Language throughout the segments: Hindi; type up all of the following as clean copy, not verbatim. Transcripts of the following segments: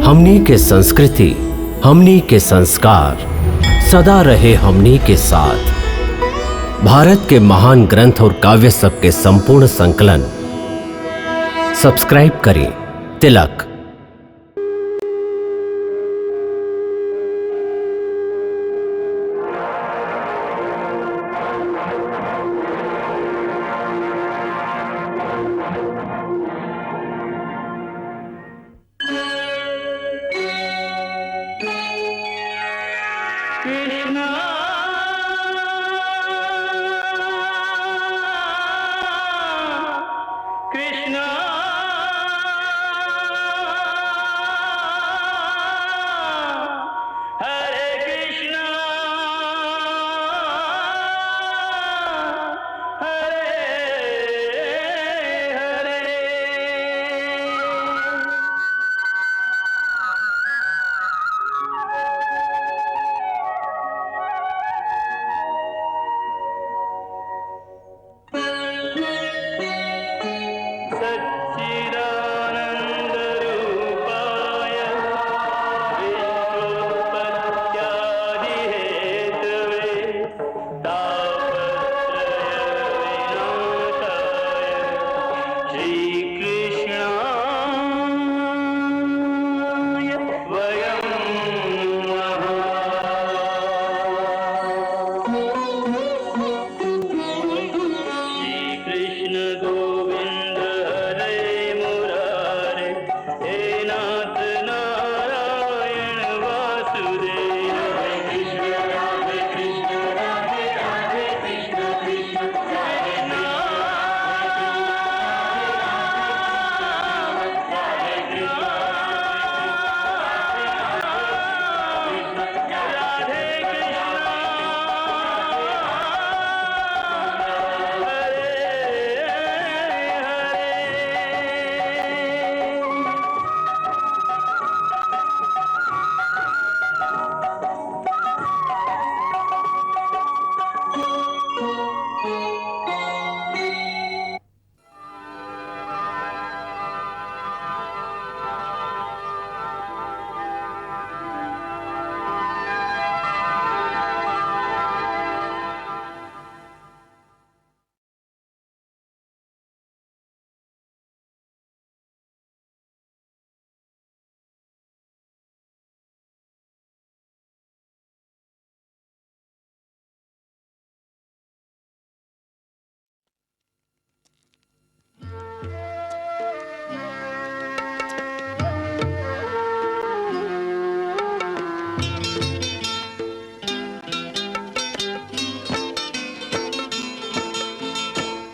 हमनी के संस्कृति, हमनी के संस्कार सदा रहे हमनी के साथ। भारत के महान ग्रंथ और काव्य सब के संपूर्ण संकलन सब्सक्राइब करें तिलक।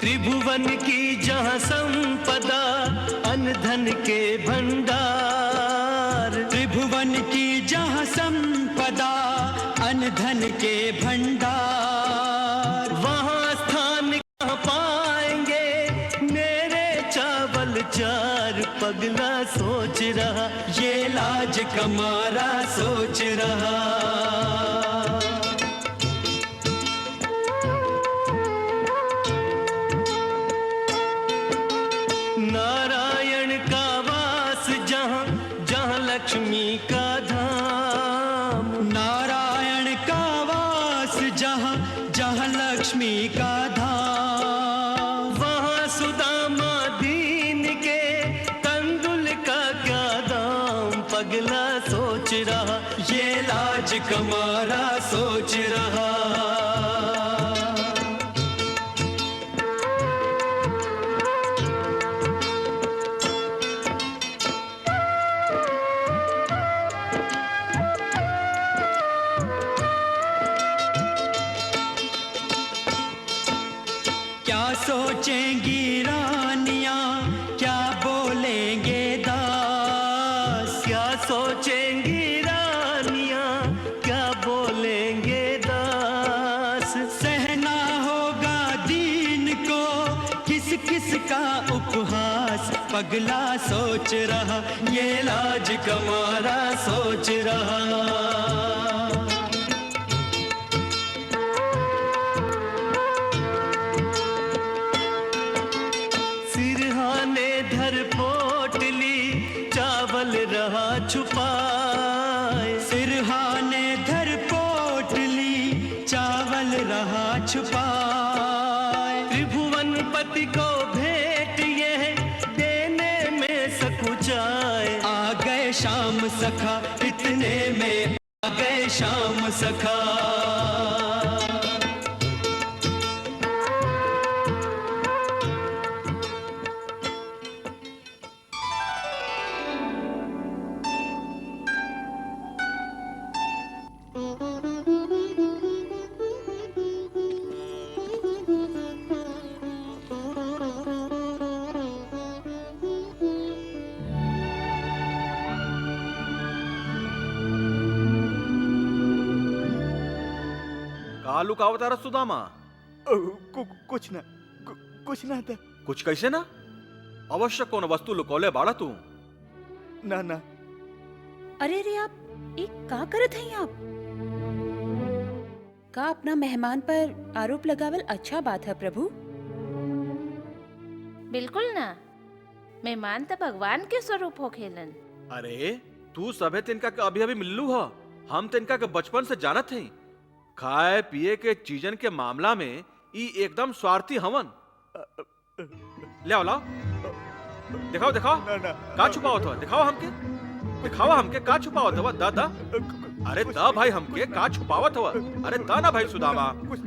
त्रिभुवन की जहाँ संपदा अन्न धन के भंडार, त्रिभुवन की जहाँ संपदा अन्न धन के भंडार, वहाँ स्थान कहाँ पाएंगे मेरे चावल चार। पगला सोच रहा ये लाज कमारा सोच रहा। नारायण का वास जहाँ जहाँ लक्ष्मी का धाम, नारायण का वास जहाँ जहाँ लक्ष्मी का धाम, वहाँ सुदामा दीन के कंदुल का क्या दाम। पगला सोच रहा ये लाज कमारा सोच रहा। क्या सोचेंगी रानियां, क्या बोलेंगे दास, क्या सोचेंगी रानियां, क्या बोलेंगे दास। सहना होगा दीन को किस किस का उपहास। पगला सोच रहा ये लाज कमारा सोच रहा। छुपाए, सिरहाने धर पोटली चावल रहा छुपाए। त्रिभुवन पति को भेंट ये देने में सकुचाए, आ गए श्याम सखा इतने में, आ गए श्याम सखा। कालू का अवतार सुदामा कुछ ना कुछ ना था। कुछ कैसे ना? अवश्य कौन वस्तु लुकौले बाड़ा तू? ना ना। अरे रे आप एक का करत हैं आप? का अपना मेहमान पर आरोप लगावल अच्छा बात है प्रभु? बिल्कुल ना, मेहमान तो भगवान के स्वरूप हो खेलन। अरे तू सभे तिनका के अभी अभी मिल्लू हो, हम तिनका के बचपन से जानत हैं। खाए पिए के चीजन के मामला में ई एकदम स्वार्थी हवन। ले आओ लाओ, दिखाओ दिखाओ ना ना। का छुपाओ था, दिखाओ हमके, दिखाओ हमके का छुपाओ था। दा दा, अरे दा भाई हमके का छुपावत हवा। अरे दा ना भाई सुदामा,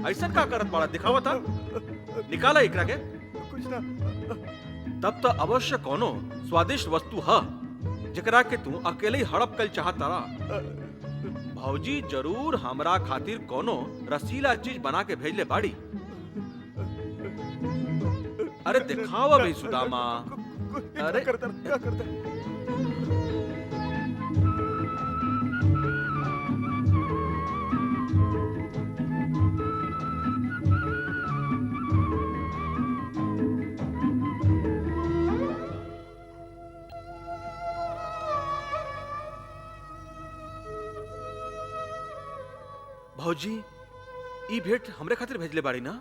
ऐसा का करत बाड़ा, दिखावा था, निकाला एकरा के। कुछ ना। तब तो अवश्य कोनो स्वादिष्ट वस्तु है जकरा के तू अकेले ही हड़प कल चाहता। भौजी जरूर हमरा खातिर कोनो रसीला चीज बना के भेजले बाड़ी। अरे दिखावा भाई सुदामा। अरे क्या करता? भौजी ई भेंट हमरे खातिर भेजले बाड़ी ना?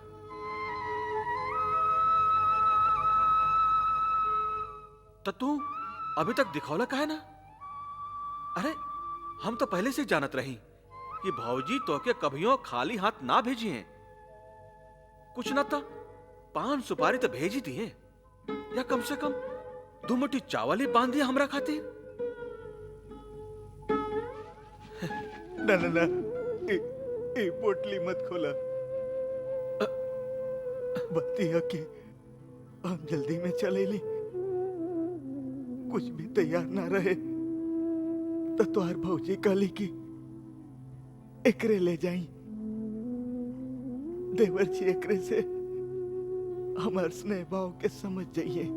तो तू अभी तक दिखौला काहे ना? अरे हम तो पहले से जानत रही कि भौजी तो के कभियों खाली हाथ ना भेजी हैं। कुछ ना था, पान सुपारी तो भेजी दी हैं, या कम से कम 2 मुट्ठी चावल ही बांध दिया हमरा खातिर। ना ना ना, ए पोटली मत खोला। बत्ती है कि हम जल्दी में चले ली, कुछ भी तैयार ना रहे तो तुहार भौजी कहली कि एकरे ले जाई। देवर जी एकरे से हमार स्नेह भाव के समझ जाइए।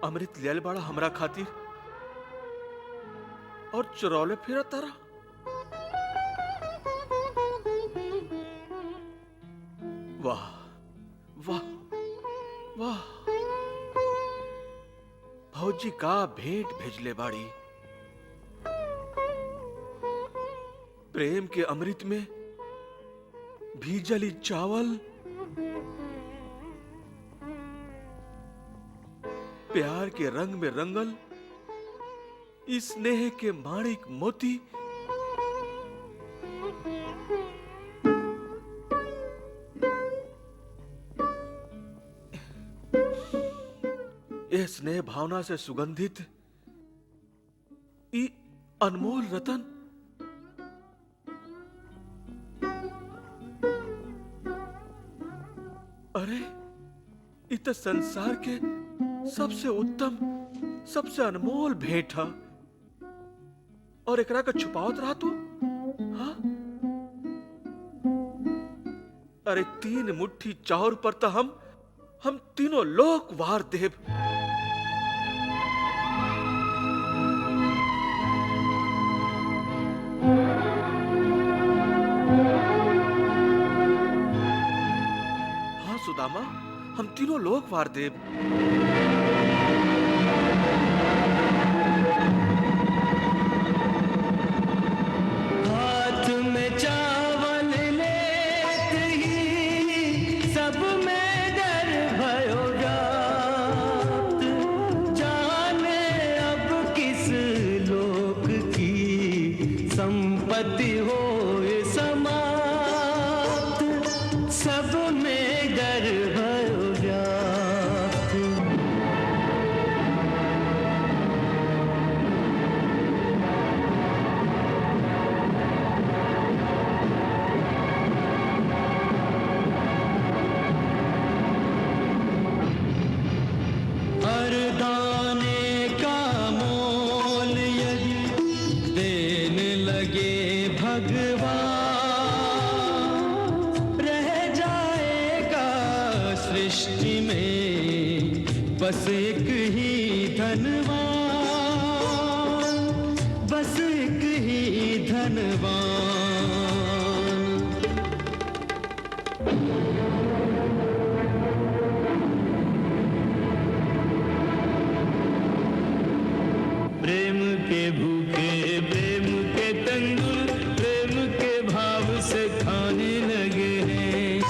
अमृत लेल बड़ा हमरा खातिर और चुरौले फिर तारा। वाह वाह वाह, भौजी का भेंट भेजले बाड़ी। प्रेम के अमृत में भीजली चावल, प्यार के रंग में रंगल इस स्नेह के माणिक मोती। यह स्नेह भावना से सुगंधित ई अनमोल रतन अरे इत संसार के सबसे उत्तम, सबसे अनमोल भेंट है, और एकरा का छुपावत रहा तू। हाँ? अरे 3 मुट्ठी चाउर पर तो हम तीनों लोक वार देव। सुदामा, हम तीनों लोग वार देव। हाथ में चावल लेते ही सब में डर भयो जात, जाने अब किस लोक की संपत्ति हो समाप्त, सब में डर भयो जात। हर दाने का मोल यदि देने लगे भगवान, रह जाएगा सृष्टि में बस एक ही धनवान, बस एक ही धनवान। प्रेम के भूखे प्रेम के तंदुल प्रेम के भाव से खाने लगे हैं।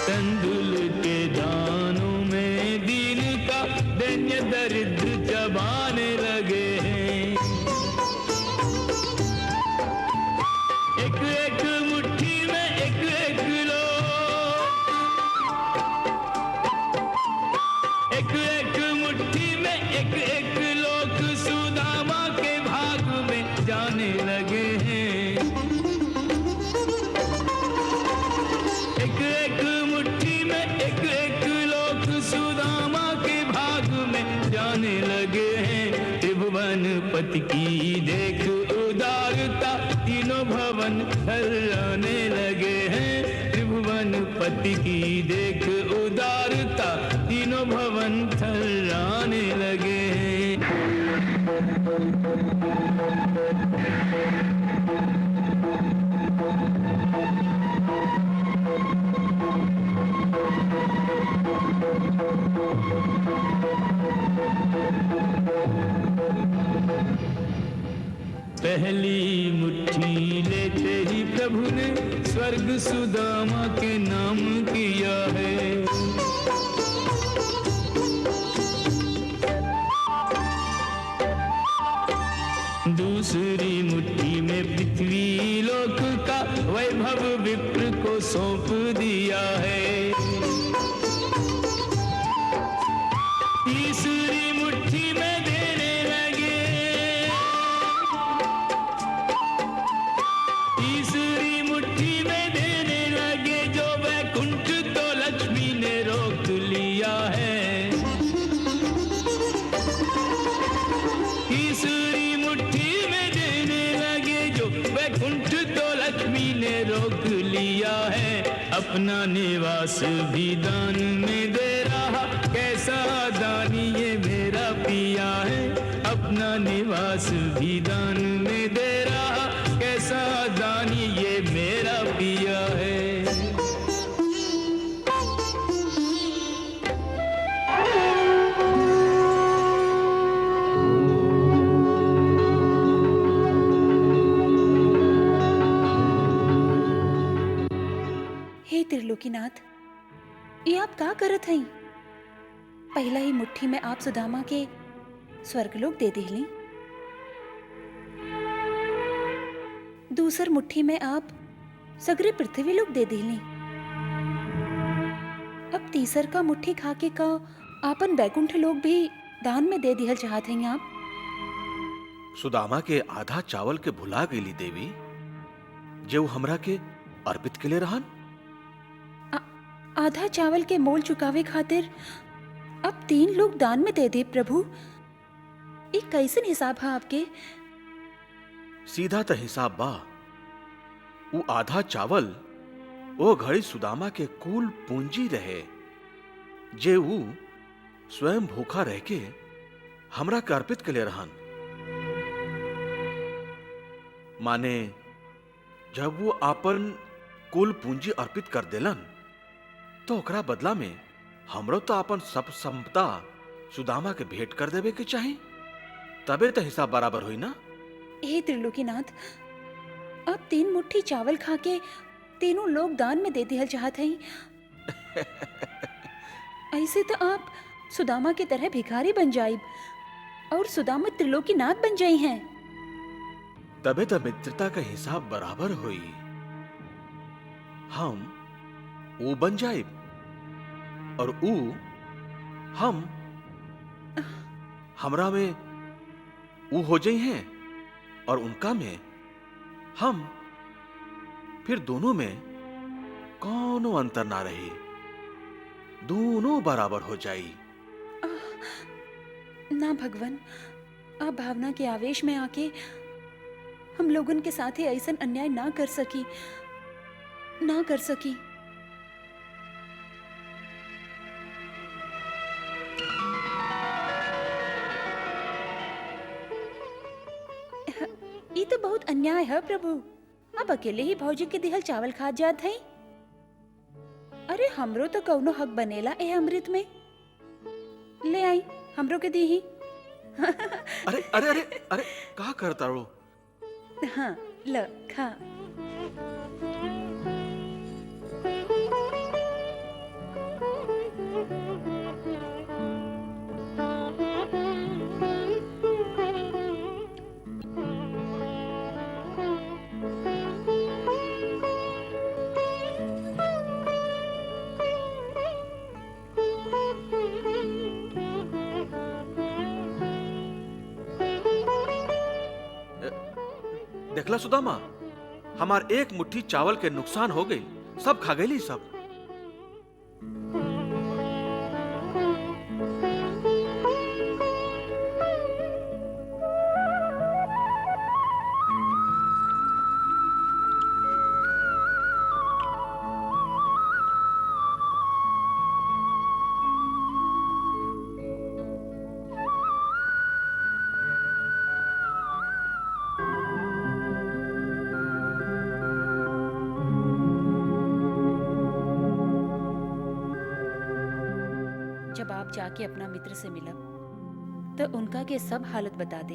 तंदुल के दानों में दीन का दैन्य दरिद्र चबाने लगे हैं। एक एक मुट्ठी में एक एक लोग, एक एक मुट्ठी में एक एक लोग सुदामा के भाग में जाने लगे हैं। एक एक मुट्ठी में एक एक लोग सुदामा के भाग में जाने लगे हैं। त्रिभुवन पति की देख उदारता तीनों भवन थर्राने लगे हैं। त्रिभुवन पति की देख उदारता तीनों भवन थर्राने लगे हैं। पहली मुट्ठी लेते ही प्रभु ने स्वर्ग सुदामा के नाम किया है। दूसरी मुट्ठी में पृथ्वी लोक का वैभव विप्र को सौंप दिया है। तीसरी मुट्ठी में देने लगे, तीसरी मुट्ठी में देने लगे जो वैकुंठ तो लक्ष्मी ने रोक लिया है। तीसरी मुट्ठी में देने लगे जो वैकुंठ तो लक्ष्मी ने रोक लिया है। अपना निवास भी दान में दे रहा, कैसा दानी ये मेरा पिया है। अपना निवास भी दान में दे रहा, कैसा दानी ये मेरा पिया है। हे त्रिलोकीनाथ, ये आप का करत हई? पहला ही मुट्ठी में आप सुदामा के स्वर्गलोक दे देली, दूसर मुट्ठी में आप सगरे पृथ्वी लोक दे देली, अब तीसर का मुट्ठी खाके का आपन बैकुंठ लोक भी दान में दे दिहल चाहत हई आप। सुदामा के आधा चावल के भुला गईली देवी, जो हमरा के अर्पित के लिए रहन। आधा चावल के मोल चुकावे खातिर अब 3 लोग दान में दे दे प्रभु। ये कैसन हिसाब है आपके? सीधा तो हिसाब बा। वो आधा चावल वो घड़ी सुदामा के कुल पूंजी रहे, जे वो स्वयं भूखा रह के हमरा के अर्पित के लिए रहन। माने जब वो आपन कुल पूंजी अर्पित कर देलन तो ओकरा बदला में हमरो तो अपन सब संपदा सुदामा के भेंट कर देवे के चाही, तबे तो हिसाब बराबर हुई ना। हे त्रिलोकीनाथ, आप 3 मुट्ठी चावल खा के तीनों लोग दान में दे दिया चाहत हई। ऐसे तो आप सुदामा की तरह भिखारी बन जाइब और सुदामा त्रिलोकीनाथ बन जाई हैं। तबे तो मित्रता का हिसाब बराबर हुई। हम वो बन जाइब और ऊ हम, हमरा में ऊ हो जाई हैं और उनका में हम, फिर दोनों में कोनो अंतर ना रही, दोनों बराबर हो जाई। ना भगवान, आप भावना के आवेश में आके हम लोगन के साथ ही ऐसा अन्याय ना कर सकी। ये तो बहुत अन्याय है प्रभु। अब अकेले ही भौजी के दिहल चावल खा जात है। अरे हमरो तो कौनो हक बनेला ए अमृत में। ले आई, हमरो के दी ही। अरे अरे अरे अरे का करता रो? हाँ ल खा। देखला सुदामा, हमार एक मुट्ठी चावल के नुकसान हो गई, सब खा गई सब। जब आप जाके अपना मित्र से मिलब तो उनका के सब हालत बता दे।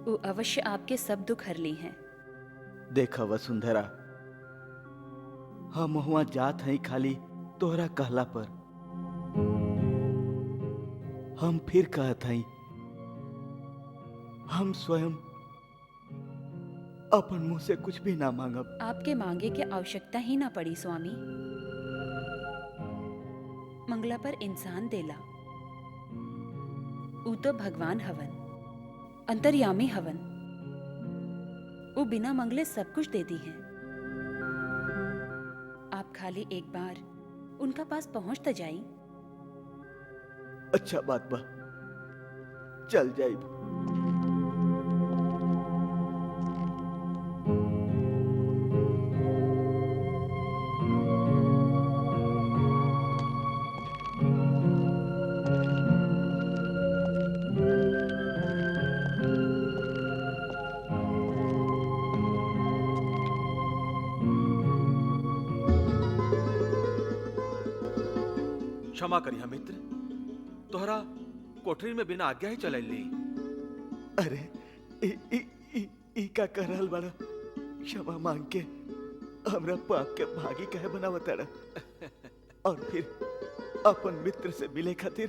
वो अवश्य आपके सब दुख हर ली हैं। देखा वसुंधरा, हम वहां जात हई खाली तोहरा कहला पर। हम फिर कहत हई, हम स्वयं अपन मुंह से कुछ भी ना मांगब। आपके मांगे की आवश्यकता ही ना पड़ी स्वामी। मंगला पर इंसान देला, ऊ तो भगवान हवन, अंतर्यामी हवन। वो बिना मंगले सब कुछ दे दी हैं। आप खाली एक बार उनका पास पहुंच तो जाई। अच्छा बात बा, चल जाइब। क्षमा करिए मित्र, तोहरा कोठरी में बिना आज्ञा ही चले ली। अरे ई का कर रहल बड़ा? क्षमा मांग के हमरा पाप के भागी कहे बनावत रहा, और फिर अपन मित्र से मिले खातिर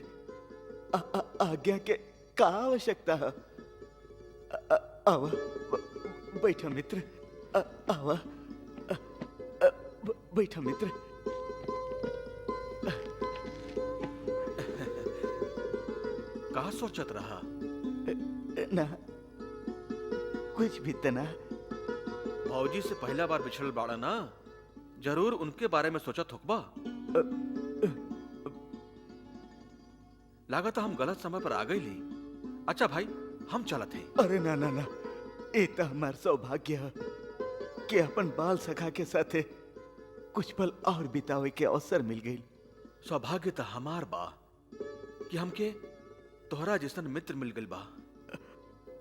आज्ञा के का आवश्यकता है? आवा बैठा मित्र, आवा बैठा मित्र। का सोचत रहा? ना कुछ भी तना। भौजी से पहला बार बिछड़ल बाड़ा ना, जरूर उनके बारे में सोचत होकबा। लागत हम गलत समय पर आ गई ली। अच्छा भाई, हम चलत हैं। अरे ना ना ना, ये तो हमार सौभाग्य है कि अपन बाल सखा के साथे कुछ पल और बितावे के अवसर मिल गई। सौभाग्य तो हमार बा कि हमके तोहरा जैसन मित्र मिल गइल बा।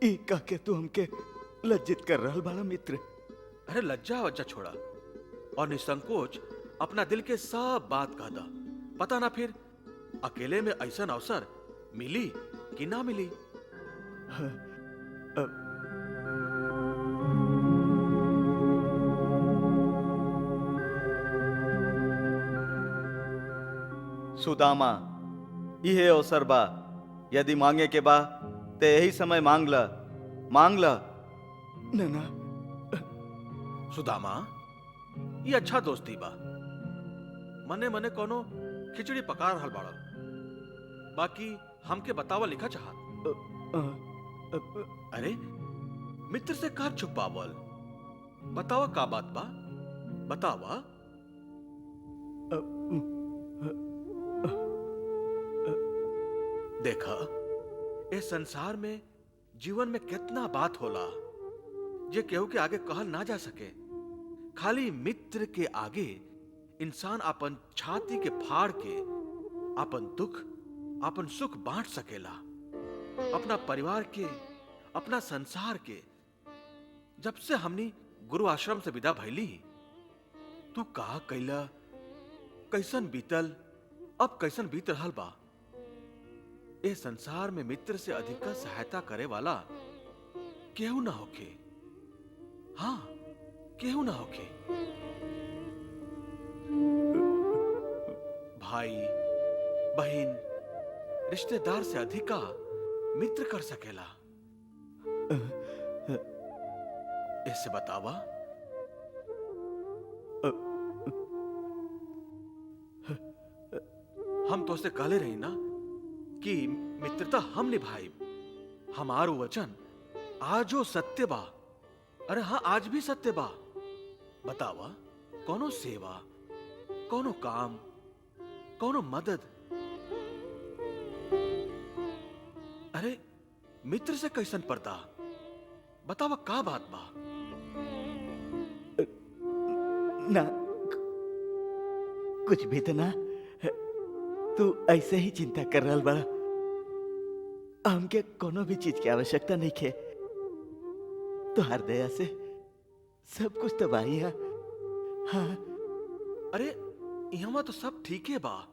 ई कह के तू हमके लज्जित कर रहल बाड़ा मित्र। अरे लज्जा वज्जा छोड़ा और निसंकोच अपना दिल के सब बात कह दा। पता ना फिर अकेले में ऐसा अवसर मिली कि ना मिली। सुदामा, इहे अवसर बा। यदि मांगे के बा ते यही समय मांग ल, मांग ल। नैना सुदामा, ये अच्छा दोस्ती बा। मने मने कोनो खिचड़ी पका रहल बाड़ा, बाकी हमके बतावा लिखा चाहत। अरे मित्र से का छुपावल, बतावा का बात बा, बतावा। देखा, इस संसार में जीवन में कितना बात होला जे केहू के आगे कहल ना जा सके। खाली मित्र के आगे इंसान अपन छाती के फाड़ के अपन दुख अपन सुख बांट सकेला। अपना परिवार के, अपना संसार के। जब से हमनी गुरु आश्रम से विदा भइली, तू का कैला, कैसन बीतल, अब कैसन बीत रहल बा। ए संसार में मित्र से अधिक सहायता करे वाला केहू ना होके। हाँ, केहू ना होके। भाई बहन रिश्तेदार से अधिका मित्र कर सकेला। इससे बतावा। हम तो से कहले रही ना कि मित्रता हम निभाई। हमारो वचन आजो सत्य बा। अरे हाँ, आज भी सत्य बा। बतावा, कोनो सेवा, कोनो काम, कोनो मदद। अरे मित्र से कैसन पर्दा, बतावा का बात बा। ना कुछ भी तो ना, तू ऐसे ही चिंता कर रहल बड़ा। हमके कोनो भी चीज की आवश्यकता नहीं है। तुहार दया से सब कुछ तबाही है। हाँ। अरे यहाँ तो सब ठीक है बा।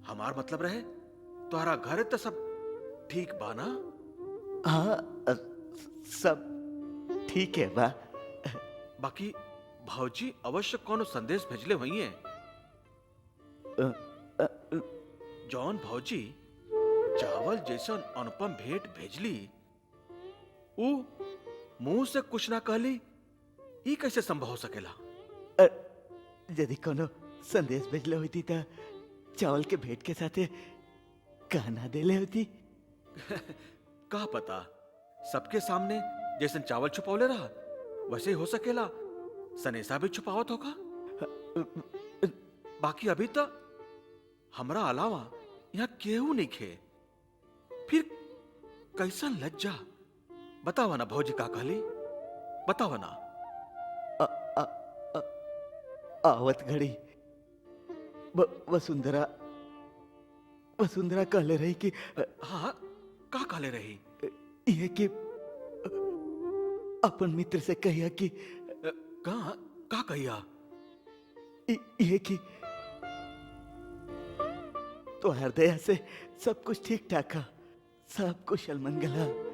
हमार मतलब रहे तुम्हारा घर तो सब ठीक बा ना? हाँ, सब ठीक है बा। बाकी भौजी अवश्य कोनो संदेश भेजले हुई है। जौन भौजी चावल जैसन अनुपम भेंट भेजली, ऊ मुंह से कुछ ना कहली, ई कैसे संभव हो सकेला? यदि कोनो संदेश भेजले होती तो चावल के भेंट के साथे कहना देले होती। का पता, सबके सामने जैसन चावल छुपौले रहा वैसे ही हो सकेला सनेसा भी छुपावत होगा। बाकी अभी तक हमरा अलावा यहाँ केहू नहीं खे। फिर कैसन लज्जा। बतावा ना भौजी का कहली, बतावा ना। आवत घड़ी वसुंधरा कहले रही कि हाँ, का कहले रही? ये कि अपन मित्र से कहिया कि का कहिया? ये कि तो हृदय से सब कुछ ठीक ठाक है, सब कुशल मंगल है।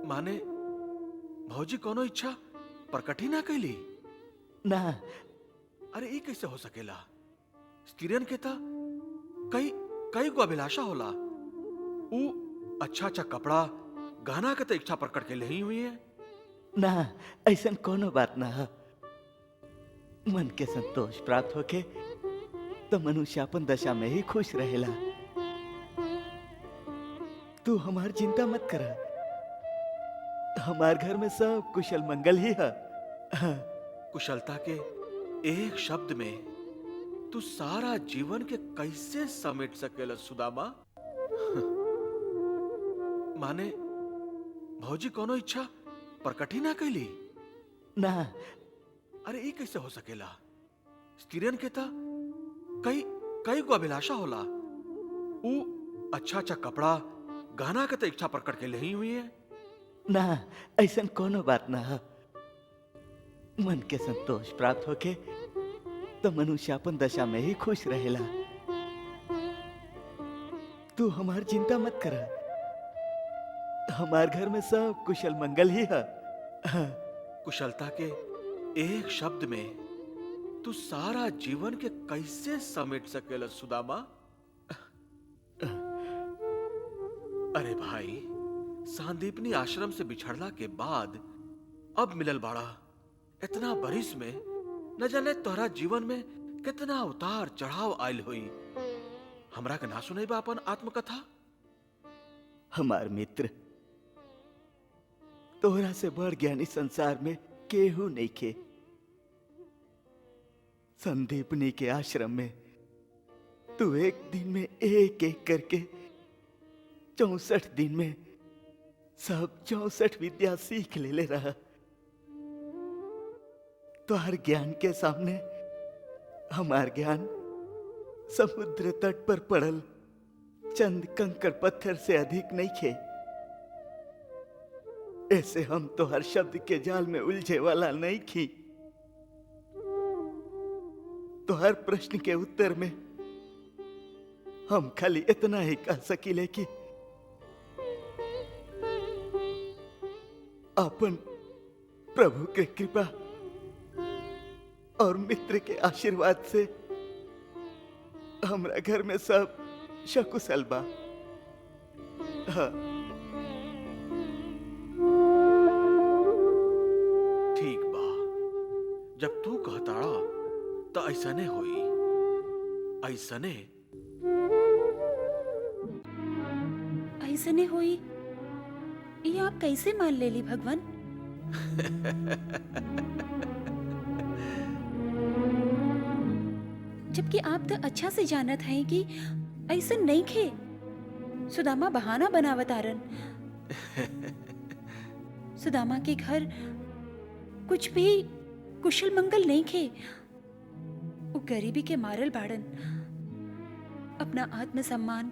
माने भौजी कोनो इच्छा प्रकट ही ना कैली ना। अरे ये कैसे हो सकेला? स्त्रियन के ता कई गो अभिलाषा होला। ऊ अच्छा अच्छा कपड़ा गहना के तो इच्छा प्रकट के नहीं हुई है ना। ऐसा कोनो बात ना है। मन के संतोष प्राप्त होके तो मनुष्य अपन दशा में ही खुश रहेला। तू हमार चिंता मत करा, हमार घर में सब कुशल मंगल ही है। कुशलता के एक शब्द में तू सारा जीवन के कैसे समेट सकेला सुदामा? माने भौजी कोनो इच्छा प्रकट ही ना कैली? ना, अरे ये कैसे हो सकेला? स्त्रियन के ता कई कई को अभिलाषा होला। ऊ अच्छा अच्छा कपड़ा गहना के तो इच्छा प्रकट के ही हुई है। ना, ऐसन कोनो बात ना है। मन के संतोष प्राप्त होके तो मनुष्य अपन दशा में ही खुश रहेला। तू हमार चिंता मत कर, हमार घर में सब कुशल मंगल ही है। हाँ। कुशलता के एक शब्द में तू सारा जीवन के कैसे समेट सकेला सुदामा? अरे भाई, सांदीपनी आश्रम से बिछड़ला के बाद अब मिलल बाड़ा। इतना बरिस में न जाने तोहरा जीवन में कितना उतार चढ़ाव आयल हुई। हमरा के ना सुनाई बा अपन आत्मकथा? हमार मित्र, तोहरा से बड़ ज्ञानी संसार में केहू नहीं खे। संदीपनी के आश्रम में तू एक दिन में एक एक करके 64 दिन में सब 64 विद्या सीख ले रहा। तोहर ज्ञान के सामने हमार ज्ञान समुद्र तट पर पड़ल चंद कंकड़ पत्थर से अधिक नहीं खे। ऐसे हम तो हर शब्द के जाल में उलझे वाला नहीं खी। तो हर प्रश्न के उत्तर में हम खाली इतना ही कह सकीले कि अपन प्रभु के कृपा और मित्र के आशीर्वाद से हमरा घर में सब सकुशल बा। हाँ। ठीक बा, जब तू कहताड़ा तो ऐसने होई। ऐसने ऐसने होई, ये आप कैसे मान लेली भगवान? जबकि आप तो अच्छा से जानत हैं कि ऐसा नहीं खे। सुदामा बहाना बनावत आरन। सुदामा के घर कुछ भी कुशल मंगल नहीं खे। वो गरीबी के मारल बाड़न। अपना आत्मसम्मान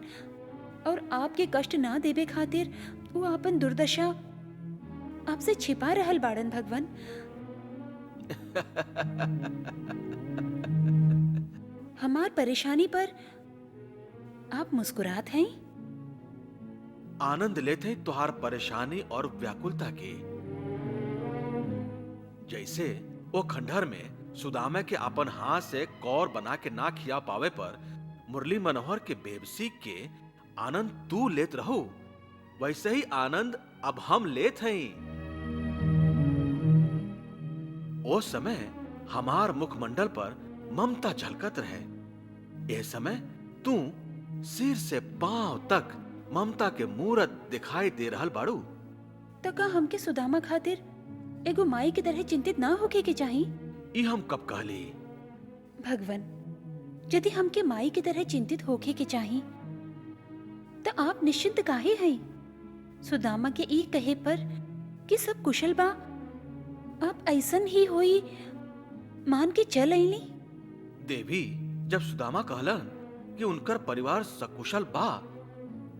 और आपके कष्ट ना देवे खातिर वो अपन दुर्दशा आपसे छिपा रहल बाड़न भगवान। हमार परेशानी पर आप मुस्कुरात हैं? आनंद लेते हैं तुहार परेशानी और व्याकुलता के। जैसे वो खंडहर में सुदामा के अपन हाथ से कौर बना के ना खिया पावे पर मुरली मनोहर के बेबसी के आनंद तू लेत रहो, वैसे ही आनंद अब हम लेत हैं। ओ समय हमार मुखमंडल पर ममता झलकत रहे। ए समय तू सिर से पांव तक ममता के मूरत दिखाई दे रहल बाड़ू। तो का हमके सुदामा खातिर एगो माई की तरह चिंतित ना होके के चाही? ई हम कब कहली? भगवान, यदि हमके माई की तरह चिंतित होके के चाही तो आप निश्चिंत काहे हैं? सुदामा के ई कहे पर कि सब कुशल बा, आप ऐसन ही होई मान के चल आईली। देवी, जब सुदामा कहलन कि उनकर परिवार सकुशल बा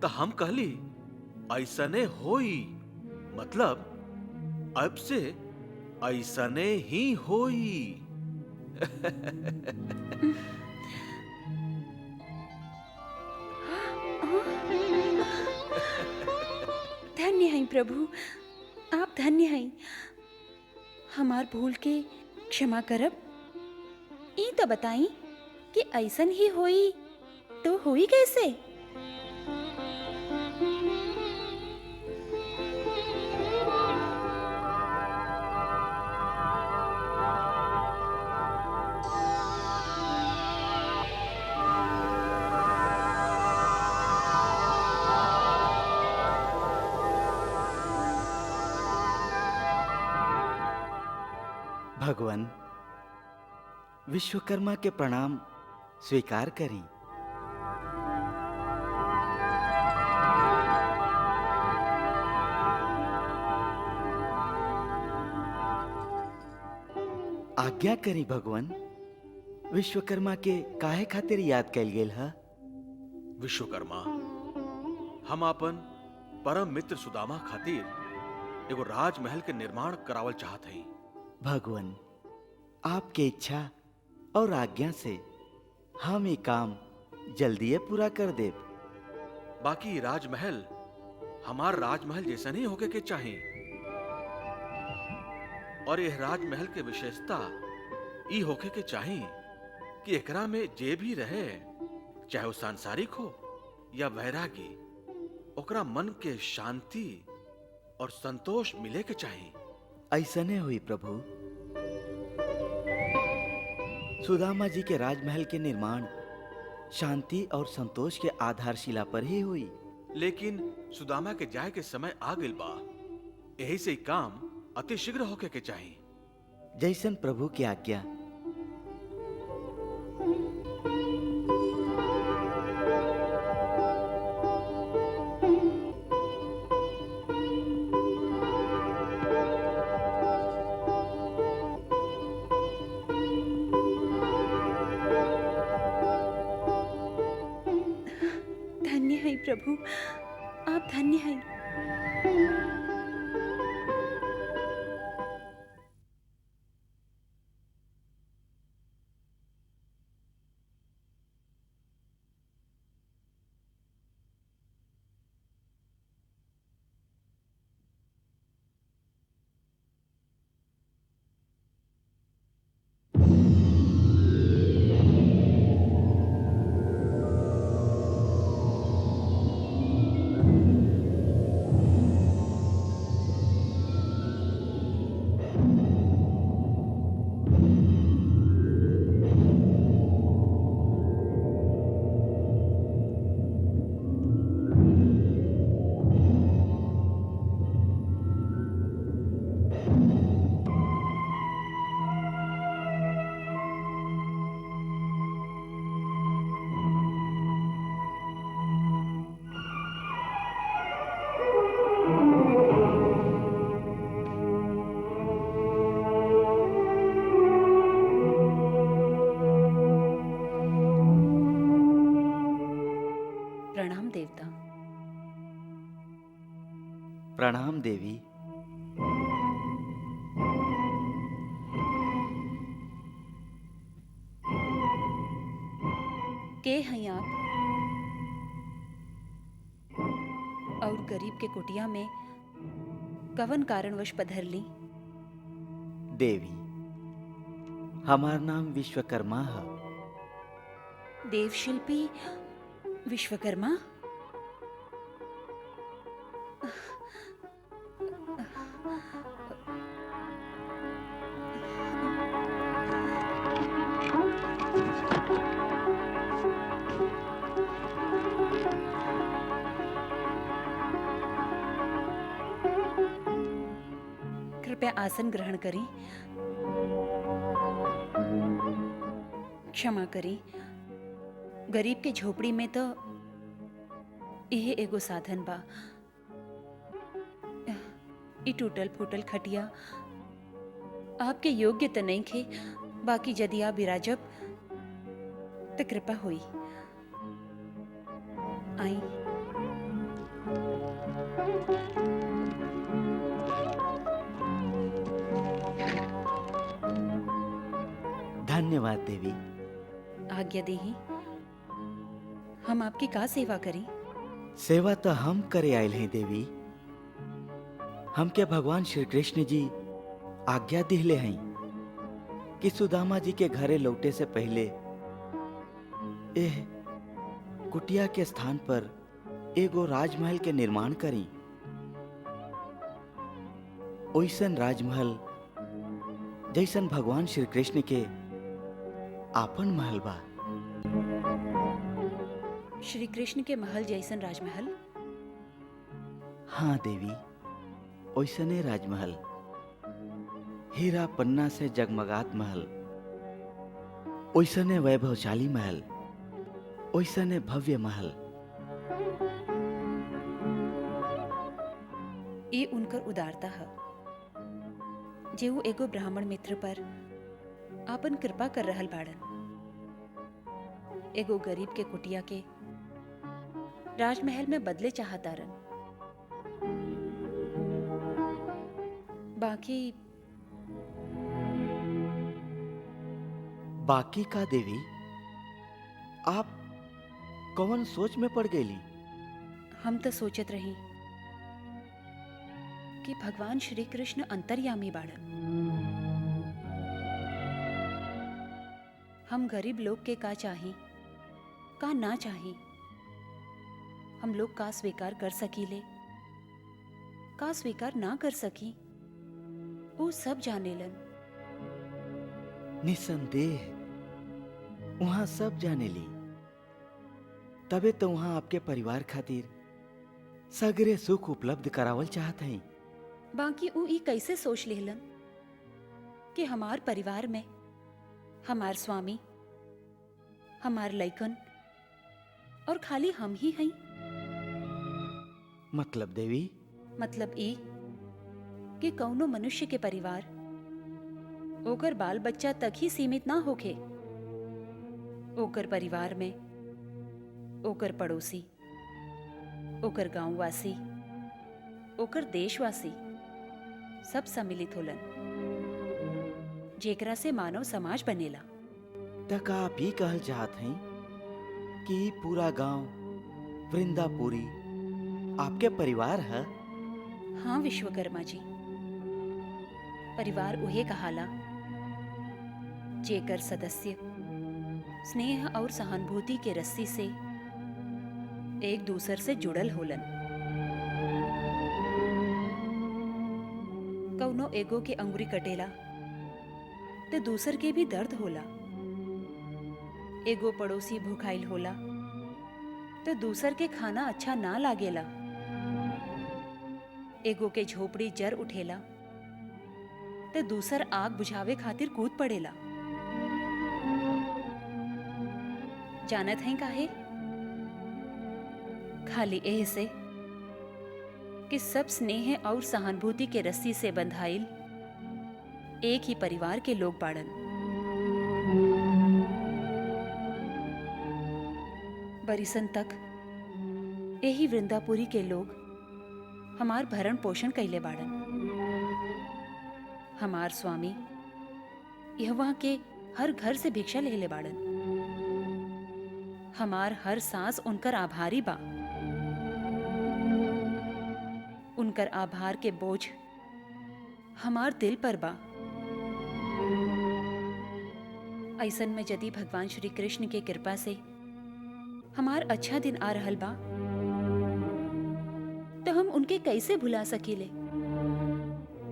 तो हम कहली ऐसने होई, मतलब अब से ऐसने ही होई। धन्य हैं प्रभु, आप धन्य हैं। हमार भूल के क्षमा करब। ई तो बताई कि ऐसन ही होई तो होई कैसे? भगवान, विश्वकर्मा के प्रणाम स्वीकार करी। आज्ञा करी भगवान। विश्वकर्मा के काहे खातिर याद कैल गेल है? विश्वकर्मा, हम अपन परम मित्र सुदामा खातिर एगो राजमहल के निर्माण करावल चाहत हई। भगवान, आपके इच्छा और आज्ञा से हम ये काम जल्दी पूरा कर देब। बाकी राजमहल हमार राजमहल जैसा नहीं होके के चाहिए। और यह राजमहल के विशेषता ई होके के चाहिए कि एकरा में जे भी रहे, चाहे वो सांसारिक हो या वैरागी, ओकरा मन के शांति और संतोष मिले के चाहिए। ऐसने हुई प्रभु। सुदामा जी के राजमहल के निर्माण शांति और संतोष के आधारशिला पर ही हुई। लेकिन सुदामा के जाए के समय आ गइल बा, यही से ही काम अति शीघ्र होके के चाहिए। जैसन प्रभु की आज्ञा। धन्य है प्रभु, आप धन्य हैं। प्रणाम देवता। प्रणाम देवी। के हैं आप? और गरीब के कुटिया में कवन कारणवश पधर ली? देवी, हमार नाम विश्वकर्मा है। देवशिल्पी विश्वकर्मा? कृपया आसन ग्रहण करें। क्षमा करें, गरीब के झोपड़ी में तो यह एगो साधन बा। ई टूटल फूटल खटिया आपके योग्य तो नहीं खे, बाकी यदि आप विराजब तो कृपा हुई। आई। धन्यवाद देवी। आज्ञा देही, हम आपकी का सेवा करें? सेवा तो हम करे आयल हैं देवी। हमके भगवान श्री कृष्ण जी आज्ञा दिले हैं कि सुदामा जी के घरे लौटे से पहले एह कुटिया के स्थान पर एगो राजमहल के निर्माण करी। ओइसन राजमहल जैसन भगवान श्री कृष्ण के आपन महल बा। श्री कृष्ण के महल जैसन राजमहल? हाँ देवी, ओइसने राजमहल, हीरा पन्ना से जगमगात महल, ओइसने वैभवशाली महल। ओइसने भव्य महल। ये उनकर उदारता है जे वो एगो ब्राह्मण मित्र पर आपन कृपा कर रहल बाड़न। एगो गरीब के कुटिया के राजमहल में बदले चाहतारन। बाकी का देवी, आप कौन सोच में पड़ गईली? हम तो सोचत रही कि भगवान श्री कृष्ण अंतर्यामी बाड़न। हम गरीब लोग के का चाही, का ना चाही, हम लोग का स्वीकार कर सकीले, का स्वीकार ना कर सकी, वो सब जानेलन। निसंदेह वहां सब जानेली। तबे तो वहां आपके परिवार खातिर सगरे सुख उपलब्ध करावल चाहत हैं। बाकी वो ई कैसे सोच लेलन कि हमार परिवार में हमार स्वामी, हमार लइकन और खाली हम ही हैं। मतलब देवी? मतलब ई कि कौनो मनुष्य के परिवार ओकर बाल बच्चा तक ही सीमित ना होके, ओकर परिवार में ओकर पड़ोसी, ओकर गांववासी, ओकर देशवासी सब सम्मिलित होलन, जेकरा से मानव समाज बनेला। तक आप ही कहल चाहत हैं कि पूरा गांव वृंदापुरी आपके परिवार है? हाँ विश्वकर्मा जी, परिवार उहे कहाला जेकर सदस्य स्नेह और सहानुभूति के रस्सी से एक दूसर से जुड़ल होलन। कौनो एगो के अंगुरी कटेला तो दूसर के भी दर्द होला। एगो पड़ोसी भूखाइल होला तो दूसर के खाना अच्छा ना लागेला। एगो के झोपड़ी जर उठेला तो दूसर आग बुझावे खातिर कूद पड़ेला। जानत हैं काहे? खाली एह से कि सब स्नेह और सहानुभूति के रस्सी से बंधाइल एक ही परिवार के लोग बाड़न। बरिसन तक यही वृंदापुरी के लोग हमार भरण पोषण कैले बाड़न। हमार स्वामी यहवा के हर घर से भिक्षा लेले बाड़न। हमार हर सांस उनकर आभारी बा। उनकर आभार के बोझ हमार दिल पर बा। ऐसन में यदि भगवान श्री कृष्ण के कृपा से हमार अच्छा दिन आ रहल बा तो हम उनके कैसे भुला सकीले।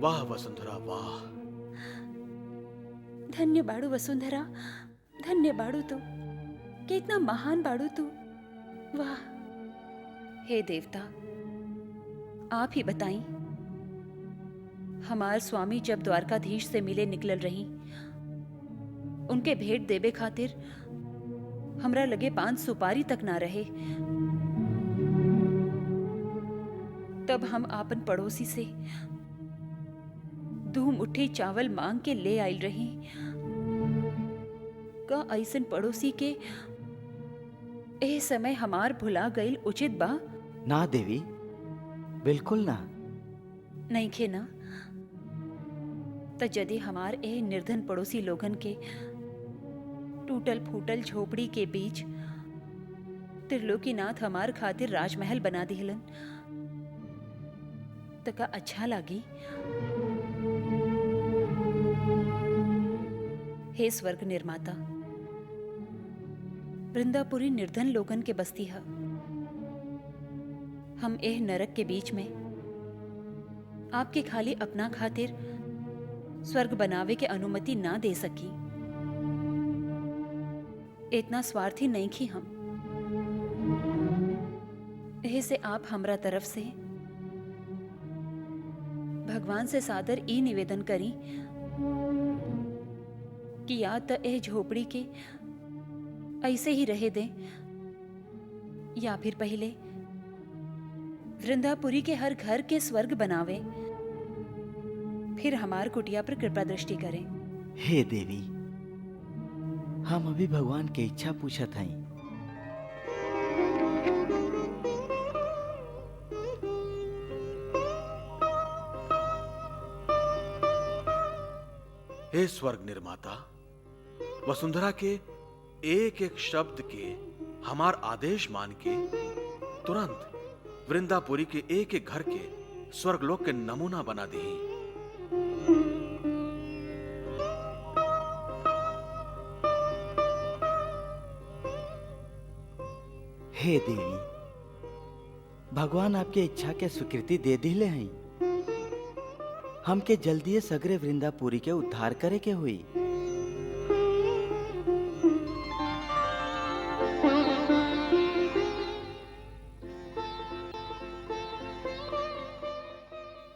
वाह वसुंधरा वाह। धन्य बाड़ू वसुंधरा, धन्य बाड़ू तू, कितना महान बाड़ू तू। वाह। हे देवता, आप ही बताई, हमार स्वामी जब द्वारकाधीश से मिले निकलल रही, उनके भेंट देवे खातिर हमरा लगे 5 सुपारी तक ना रहे। तब हम आपन पड़ोसी से 2 मुट्ठी चावल मांग के ले आइल रही। का ऐसन पड़ोसी के एह समय हमार भुला गईल उचित बा? ना देवी, बिल्कुल ना। नहीं खे ना? तो यदि हमार एह निर्धन पड़ोसी लोगन के टूटल फूटल झोपड़ी के बीच त्रिलोकीनाथ हमार खातिर राजमहल बना दिहलन तो का अच्छा लागी? हे स्वर्ग निर्माता, वृंदापुरी निर्धन लोगन के बस्ती है। हम एह नरक के बीच में आपके खाली अपना खातिर स्वर्ग बनावे के अनुमति ना दे सकी। इतना स्वार्थी नहीं थी हम। एह से आप हमरा तरफ से भगवान से सादर ई निवेदन करी कि या तो एह झोपड़ी के ऐसे ही रहे दें या फिर पहले वृंदापुरी के हर घर के स्वर्ग बनावे, फिर हमार कुटिया पर कृपा दृष्टि करें। हे देवी, हम अभी भगवान के इच्छा पूछत हई। हे स्वर्ग निर्माता, वसुंधरा के एक एक शब्द के हमार आदेश मान के तुरंत वृंदापुरी के एक एक घर के स्वर्गलोक के नमूना बना दी। हे देवी, भगवान आपके इच्छा के स्वीकृति दे दिले हैं। हमके जल्दी सगरे वृंदापुरी के उद्धार करे के हुई।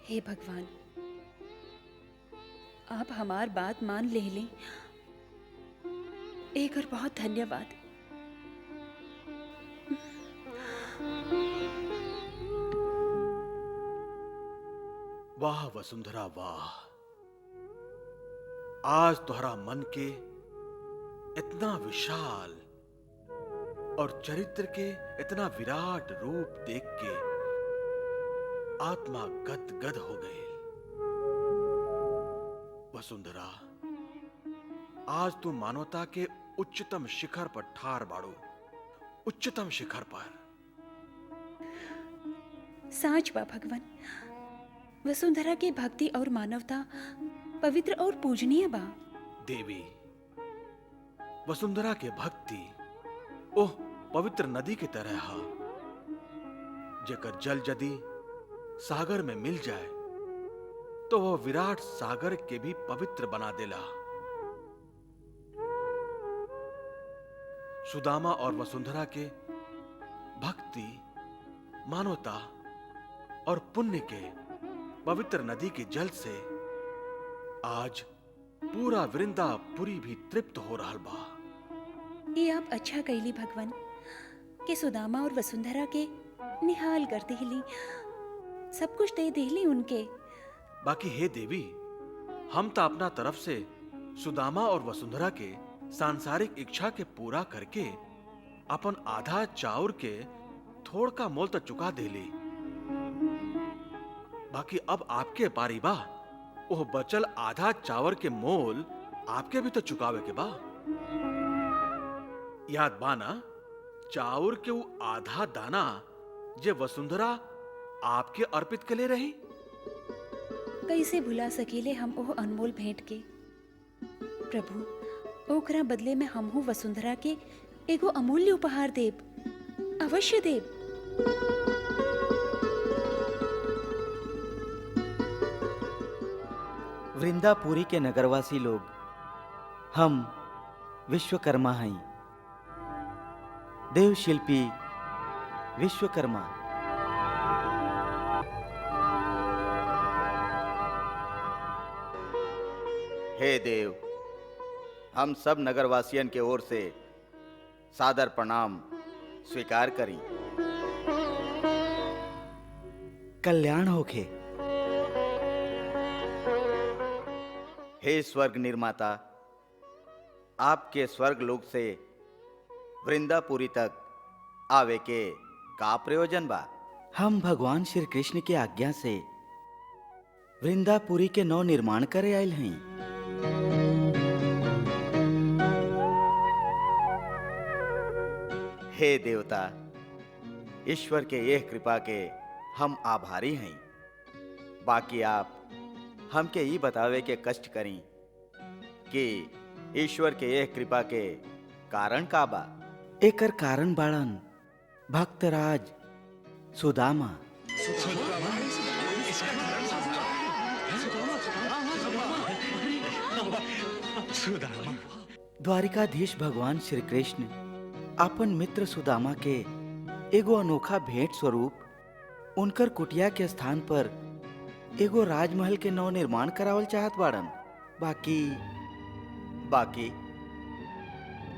हे भगवान, आप हमार बात मान ले लें, एक और बहुत धन्यवाद। वाह वसुंधरा वाह, आज तुम्हारा मन के इतना विशाल और चरित्र के इतना विराट रूप देख के आत्मा गदगद हो गई। वसुंधरा, आज तुम मानवता के उच्चतम शिखर पर ठार बाड़ो, उच्चतम शिखर पर। साच बा भगवान, वसुंधरा की भक्ति और मानवता पवित्र और पूजनीय बा। देवी, वसुंधरा के भक्ति ओह पवित्र नदी की तरह है, जेकर जल यदि सागर में मिल जाए तो वह विराट सागर के भी पवित्र बना देला। सुदामा और वसुंधरा के भक्ति, मानवता और पुण्य के पवित्र नदी के जल से आज पूरा वृंदापुरी भी तृप्त हो रहा बा। ये आप अच्छा कैली भगवान कि सुदामा और वसुंधरा के निहाल कर देली, सब कुछ दे देली उनके। बाकी हे देवी, हम तो अपना तरफ से सुदामा और वसुंधरा के सांसारिक इच्छा के पूरा करके अपन आधा चाउर के थोड़ का मोल तो चुका देली। बाकी अब आपके पारी बा, ओह बचल आधा चावल के मोल आपके भी तो चुकावे के बा। याद बाना, चाउर के वो आधा दाना जे वसुंधरा आपके अर्पित के ले रही। कैसे भुला सकेले हम ओह अनमोल भेंट के। प्रभु, ओकरा बदले में हमहू वसुंधरा के एगो अमूल्य उपहार देब, अवश्य देब। वृंदापुरी के नगरवासी लोग, हम विश्वकर्मा हैं, देव शिल्पी विश्वकर्मा। हे देव, हम सब नगरवासियन के ओर से सादर प्रणाम स्वीकार करी। कल्याण होखे। हे स्वर्ग निर्माता, आपके स्वर्ग लोक से वृंदापुरी तक आवे के का प्रयोजन बा? हम भगवान श्री कृष्ण की आज्ञा से वृंदापुरी के नव निर्माण करे आयल हैं। हे देवता, ईश्वर के यह कृपा के हम आभारी हैं। बाकी आप हमके ये बतावे के कष्ट करी कि ईश्वर के यह कृपा के कारण का बा? एकर कारण बाड़न भक्तराज सुदामा। द्वारिकाधीश भगवान श्री कृष्ण अपन मित्र सुदामा के एगो अनोखा भेंट स्वरूप उनकर कुटिया के स्थान पर एगो राजमहल के नव निर्माण करावल चाहत बाड़न।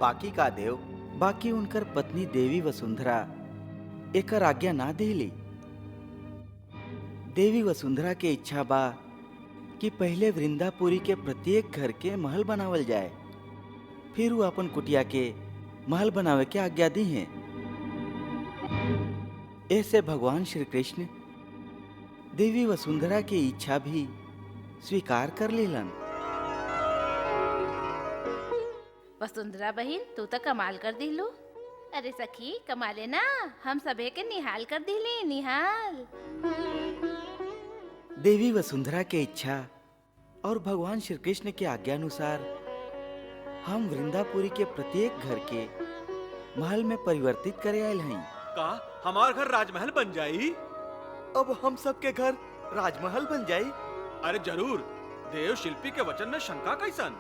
बाकी का देव? बाकी उनकर पत्नी देवी वसुंधरा एकर आज्ञा ना देली। देवी वसुंधरा के इच्छा बा कि पहले वृंदापुरी के प्रत्येक घर के महल बनावल जाए, फिर वो अपन कुटिया के महल बनावे के आज्ञा दी हैं। ऐसे भगवान श्री कृष्ण देवी वसुंधरा की इच्छा भी स्वीकार कर लेलन। वसुंधरा बहन, तू तो कमाल कर दिलू। अरे सखी, कमाले ना, हम सबे के निहाल कर दिली, निहाल। देवी वसुंधरा के इच्छा और भगवान श्री कृष्ण के आज्ञा अनुसार हम वृंदापुरी के प्रत्येक घर के महल में परिवर्तित करे आयल हैं। का हमार घर राजमहल बन जाई? अब हम सबके घर राजमहल बन जाई। अरे जरूर, देव शिल्पी के वचन में शंका कैसन?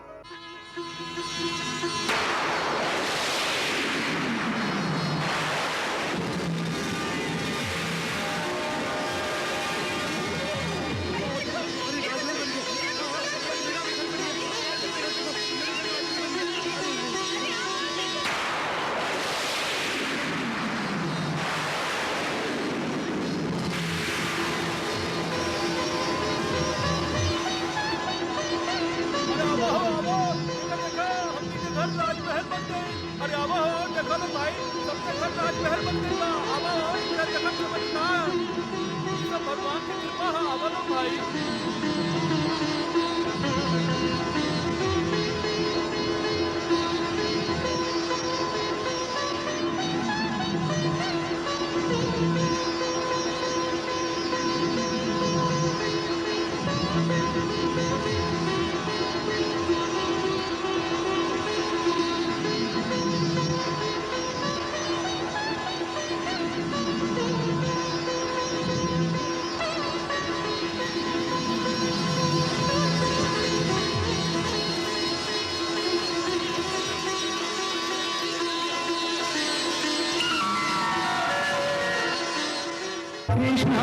कृष्णा